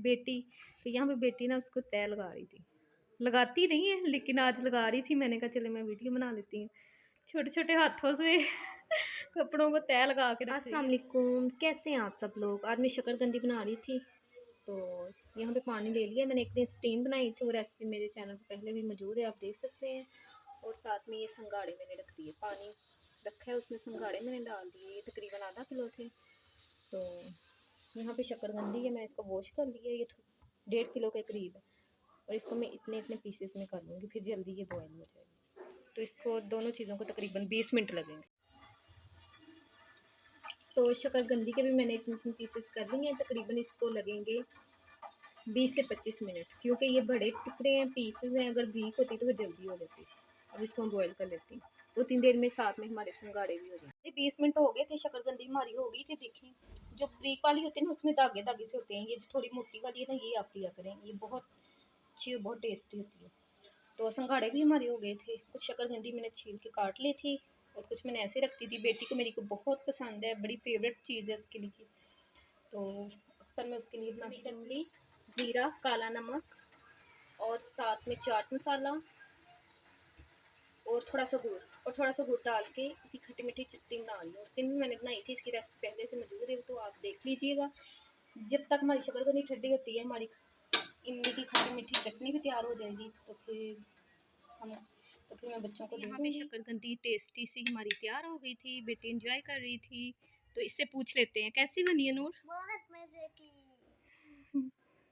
बेटी, तो यहाँ पे बेटी ना उसको तय लगा रही थी, लगाती नहीं है लेकिन आज लगा रही थी। मैंने कहा चले मैं वीडियो बना लेती हूँ, छोटे छोटे हाथों से कपड़ों को तय लगा के। अस्सलाम वालेकुम, कैसे हैं आप सब लोग। आज मैं शकरकंदी बना रही थी, तो यहाँ पे पानी ले लिया मैंने। एक दिन स्टीम बनाई थी, वो रेसिपी मेरे चैनल पर पहले भी मौजूद है, आप देख सकते हैं। और साथ में ये संगाड़े मैंने रख दिए, पानी रखा है उसमें संगाड़े मैंने डाल दिए, ये तकरीबन आधा किलो थे। तो यहाँ पे शकरकंदी है, मैं इसको वॉश कर लिया, ये 1.5 किलो के करीब है। और इसको मैं इतने इतने पीसेस में कर लूँगी, फिर जल्दी ये बॉयल हो जाएगी। तो इसको दोनों चीज़ों को तकरीबन 20 मिनट लगेंगे। तो शकरकंदी के भी मैंने इतने इतने पीसेस कर लिए हैं, तकरीबन इसको लगेंगे 20 से 25 मिनट, क्योंकि ये बड़े टुकड़े हैं, पीसेस हैं। अगर ब्रीक होती तो वो जल्दी हो जाती। अब इसको हम बॉयल कर लेती हूँ, 2-3 देर में साथ में हमारे संगाड़े भी हो जाएंगे। 20 मिनट हो गए थे, शकरकंदी हमारी हो गई थी। देखें, जो ब्रीक वाली होती है ना उसमें धागे धागे से होते हैं, ये जो थोड़ी मोटी वाली है ना ये आप लिया करें, ये बहुत अच्छी और बहुत टेस्टी होती है। तो संगाड़े भी हमारे हो गए थे। कुछ शकरकंदी मैंने छील के काट ली थी और कुछ मैंने ऐसे रखती थी। बेटी को मेरी को बहुत पसंद है, बड़ी फेवरेट चीज़ है उसके लिए, तो अक्सर मैं उसके लिए बनाती हूँ। ज़ीरा, काला नमक और साथ में चाट मसाला और थोड़ा सा गुड़ डाल के इसी खट्टी मीठी चटनी बना रही हूँ। उस दिन भी मैंने बनाई थी, इसकी रेसिपी पहले से मौजूद है, तो आप देख लीजिएगा। जब तक हमारी शकरकंदी ठंडी होती है, हमारी इमली की खट्टी मीठी चटनी भी तैयार हो जाएगी। तो फिर मैं बच्चों को यहाँ पे शकरकंदी टेस्टी सी हमारी तैयार हो गई थी। बेटी एंजॉय कर रही थी, तो इससे पूछ लेते हैं कैसी बनी है नूर। बहुत मजे की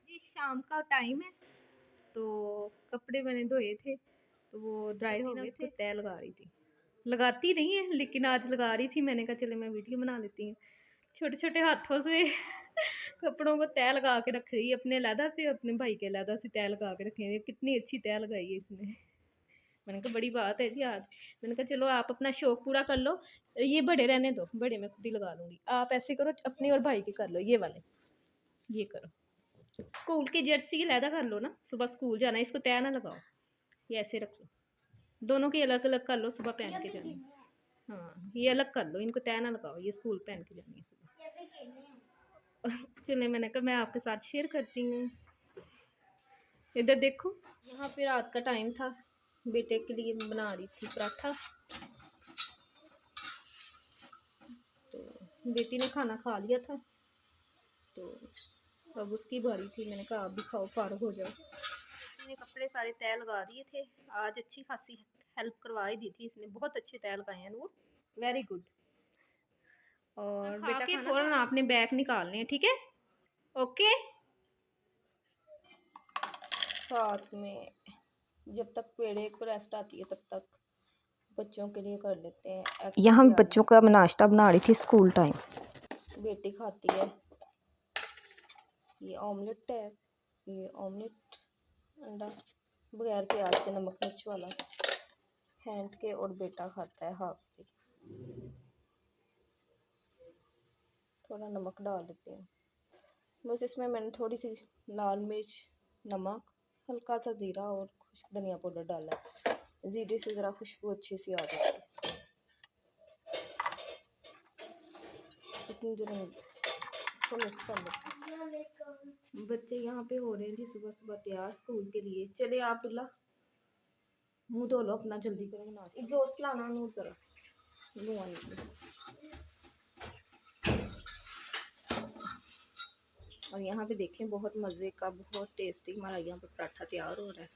जी। शाम का टाइम है, तो कपड़े मैंने धोए थे तो वो ड्राई हो गए थे। तय लगा रही थी, लगाती नहीं है लेकिन आज लगा रही थी। मैंने कहा चले मैं वीडियो बना लेती हूँ। छोटे छोटे हाथों से कपड़ों को तय लगा के रख रही है, अपने लहदा से अपने भाई के लहदा से तय लगा के रखे हैं। कितनी अच्छी तय लगाई है इसने। मैंने कहा बड़ी बात है जी आज। मैंने कहा चलो आप अपना शौक पूरा कर लो, ये बड़े रहने दो, बड़े मैं खुद ही लगा लूँगी। आप ऐसे करो, अपने और भाई के कर लो, ये वाले ये करो। स्कूल की जर्सी लहदा कर लो ना, सुबह स्कूल जाना, इसको तय ना लगाओ, ये ऐसे रख लो। दोनों की अलग अलग कर लो, सुबह पहन के जानी। हाँ ये अलग कर लो, इनको तय ना लगाओ, ये स्कूल पहन के जानी है सुबह। चलिए मैंने कहा मैं आपके साथ शेयर करती हूँ। इधर देखो, यहाँ पे रात का टाइम था, बेटे के लिए मैं बना रही थी पराठा। तो बेटी ने खाना खा लिया था, तो अब उसकी बारी थी। मैंने कहा आप भी खाओ, फारग हो जाओ। मैंने कपड़े सारे तय लगा दिए थे, आज अच्छी खासी हेल्प करवा ही दी थी इसने, बहुत अच्छे तय लगाए हैं वो, वेरी गुड। और बेटा के फ़ौरन आपने बैग निकालने हैं, ठीक है, ओके। साथ में जब तक पेड़े को रेस्ट आती है तब तक बच्चों के लिए कर लेते हैं। यहाँ बच्चों का मैं नाश्ता बना रही थी स्कूल टाइम। बेटी खाती है ये ऑमलेट है, ये ऑमलेट अंडा बगैर प्याज के, नमक मिर्च वाला हैंड के, और बेटा खाता है हाफ के। थोड़ा नमक डाल देते हैं बस इसमें। मैंने थोड़ी सी लाल मिर्च, नमक, हल्का सा ज़ीरा और खुश्क धनिया पाउडर डाला है। ज़ीरे से ज़रा खुशबू अच्छी सी आ जाती है। इतनी देर में इसको मिक्स कर लेते हैं। बच्चे यहाँ पे हो रहे हैं जी सुबह सुबह तैयार स्कूल के लिए। चले आप अब्दुल्ला मुँह धो लो अपना, जल्दी करो ना। एग्जॉस्ट लाना नूर ज़रा, और यहाँ पे देखें बहुत मज़े का, बहुत टेस्टी हमारा यहाँ पे पराठा तैयार हो रहा है।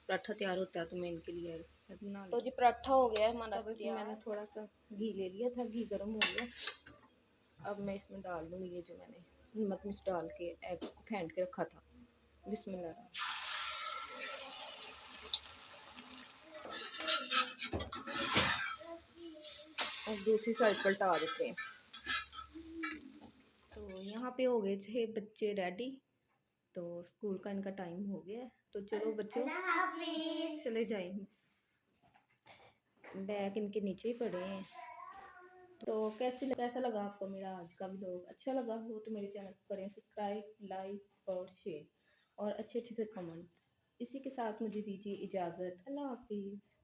पराठा तैयार होता है तो मैं इनके लिए बना। तो जी पराठा हो गया है हमारा तैयार। मैंने थोड़ा सा घी ले लिया था, घी गर्म हो गया। अब मैं इसमें डाल दूँगी ये जो मैंने नमक मिर्च डाल के एग को फेंट के रखा था। बिस्मिल्लाह। और दूसरी साइड पलटा देते हैं। तो यहाँ पे हो गए थे बच्चे रेडी, तो स्कूल का इनका टाइम हो गया है। तो चलो बच्चों चले जाएं, बैग इनके नीचे ही पड़े हैं। तो कैसा लगा आपको मेरा आज का व्लॉग? अच्छा लगा हो तो मेरे चैनल को करें सब्सक्राइब, लाइक और शेयर, और अच्छे अच्छे से कमेंट्स। इसी के साथ मुझे दीजिए इजाज़त। अल्लाह हाफिज़।